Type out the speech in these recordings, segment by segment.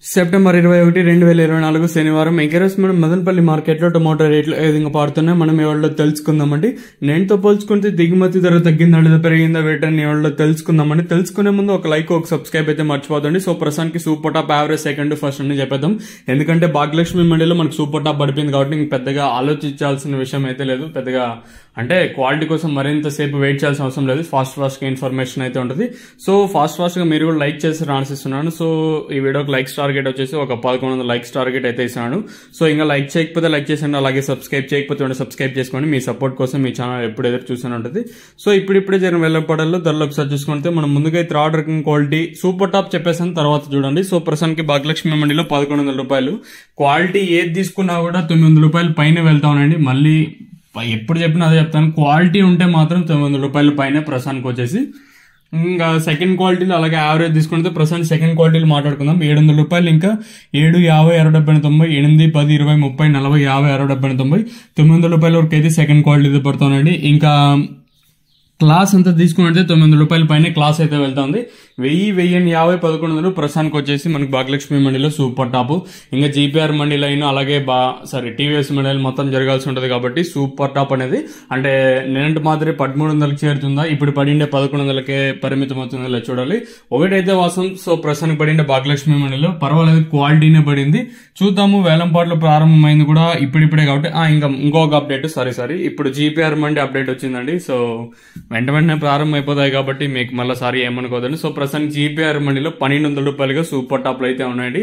September 21, 2024 శనివారం ఎగరస్ మనం మదనపల్లి మార్కెట్లో టొమాటో రేట్లు ఏ విధంగా పాడుతున్నాయి మనం ఎవరిలో తెలుసుకుందామండి. నేనుతో పోల్చుకుంటే దిగుమతి ధర తగ్గిందా లేదా పెరిగిందా వేటని ఎవరిలో తెలుసుకుందామండి. తెలుసుకునే ముందు ఒక లైక్ ఒక సబ్స్క్రైబ్ అయితే మర్చిపోదండి. సో ప్రస్తుతానికి super top average second first అని చెప్పేద్దాం. ఎందుకంటే భాగ్యలక్ష్మి మండలిలో మనకు సూపర్ టాప్ పడిపోయింది కాబట్టి ఇంక పెద్దగా ఆలోచించాల్సిన విషయం అయితే లేదు. పెద్దగా అంటే క్వాలిటీ కోసం మరింత సేపు వెయిట్ చేయాల్సిన అవసరం లేదు. ఫాస్ట్ గా ఇన్ఫర్మేషన్ అయితే ఉంటుంది. సో ఫాస్ట్ గా మీరు కూడా లైక్ చేసి ఆశిస్తున్నాను. సో ఈ వీడియోకి లైక్స్ టార్గెట్ వచ్చేసి ఒక 1100 లైక్స్ టార్గెట్ అయితే ఇస్తున్నాను. సో ఇంకా లైక్ చేయకపోతే లైక్ చేసండి, అలాగే సబ్స్క్రైబ్ చేయకపోతే సబ్స్క్రైబ్ చేసుకోండి. మీ సపోర్ట్ కోసం మీ ఛానల్ ఎప్పుడు ఎదురు చూస్తూనే ఉంటుంది. సో ఇప్పుడిప్పుడే జరిగిన వెల్లపడాల్లో ధరలు ఒకసారి చూసుకుంటే మనం ముందుగా థర్డ్ రకం క్వాలిటీ సూపర్ టాప్ చెప్పేసాను, తర్వాత చూడండి. సో ప్రస్తుతానికి భాగ్యలక్ష్మి మండిలో 1100 రూపాయలు. క్వాలిటీ ఏది తీసుకున్నా కూడా 900 రూపాయలు పైన వెళ్తా ఉన్నాయండి. మళ్ళీ ఎప్పుడు చెప్పినా అదే చెప్తాను, క్వాలిటీ ఉంటే మాత్రం 900 రూపాయల పైన ప్రస్తుతానికి వచ్చేసి. ఇంకా సెకండ్ క్వాలిటీలో అలాగే యావరేజ్ తీసుకుంటే ప్రస్తుతానికి సెకండ్ క్వాలిటీలో మాట్లాడుకుందాం. 700 రూపాయలు, ఇంకా 7, 50, 60, 70, 90, 8, 10, 20, 30, 40, 50, 60, 70, 90, 900 రూపాయల వరకు అయితే సెకండ్ క్వాలిటీ పడుతుందండి. ఇంకా క్లాస్ అంతా తీసుకున్నట్టే 900 రూపాయల పైన క్లాస్ అయితే వెళ్తుంది. 1000, 1050, 1100 ప్రస్తుతానికి వచ్చేసి మనకి భాగ్యలక్ష్మి మండిలో సూపర్ టాప్. ఇంకా జీపీఆర్ మండీలో అయినా అలాగే టీవీఎస్ మండలి మొత్తం జరగాల్సి ఉంటుంది కాబట్టి సూపర్ టాప్ అనేది అంటే నిన్నటి మాదిరి 1300కి చేరుతుందా, ఇప్పుడు పడిండే 1100కే పరిమితం అవుతుందా చూడాలి. ఒకటైతే వాసం. సో ప్రస్తుతానికి పడిండే భాగ్యలక్ష్మి మండలిలో పర్వాలేదు, క్వాలిటీనే పడింది. చూద్దాము. వేలంపాట్లు ప్రారంభమైంది కూడా ఇప్పుడిప్పుడే కాబట్టి ఇంకొక అప్డేట్ సారీ ఇప్పుడు జీపీఆర్ మండి అప్డేట్ వచ్చిందండి. సో వెంటనే ప్రారంభం అయిపోతాయి కాబట్టి మీకు మళ్ళీ సారీ ఏమనుకోదండి. సో ప్రస్తుతానికి జీపీఆర్ మండిలో 1200 రూపాయలుగా సూపర్ టాప్లు అయితే ఉన్నాయండి.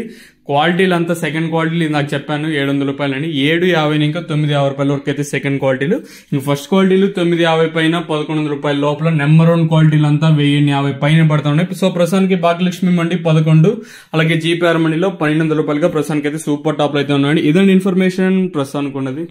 క్వాలిటీలు అంతా సెకండ్ క్వాలిటీలు నాకు చెప్పాను 700 రూపాయలు అండి. 750 ఇంకా 950 రూపాయల వరకు అయితే సెకండ్ క్వాలిటీలు. ఇంకా ఫస్ట్ క్వాలిటీలు 950 పైన 1100 రూపాయల లోపల. నెంబర్ 1 క్వాలిటీలు అంతా 1050 పైన పడతా ఉన్నాయి. సో ప్రస్తుతానికి భాగ్యలక్ష్మి మండి 11, అలాగే జీపీఆర్ మండిలో 1200 రూపాయలుగా ప్రస్తుతానికి అయితే సూపర్ టాప్లు అయితే ఉన్నాయండి. ఇదండి ఇన్ఫర్మేషన్ ప్రస్తుతానికి ఉన్నది.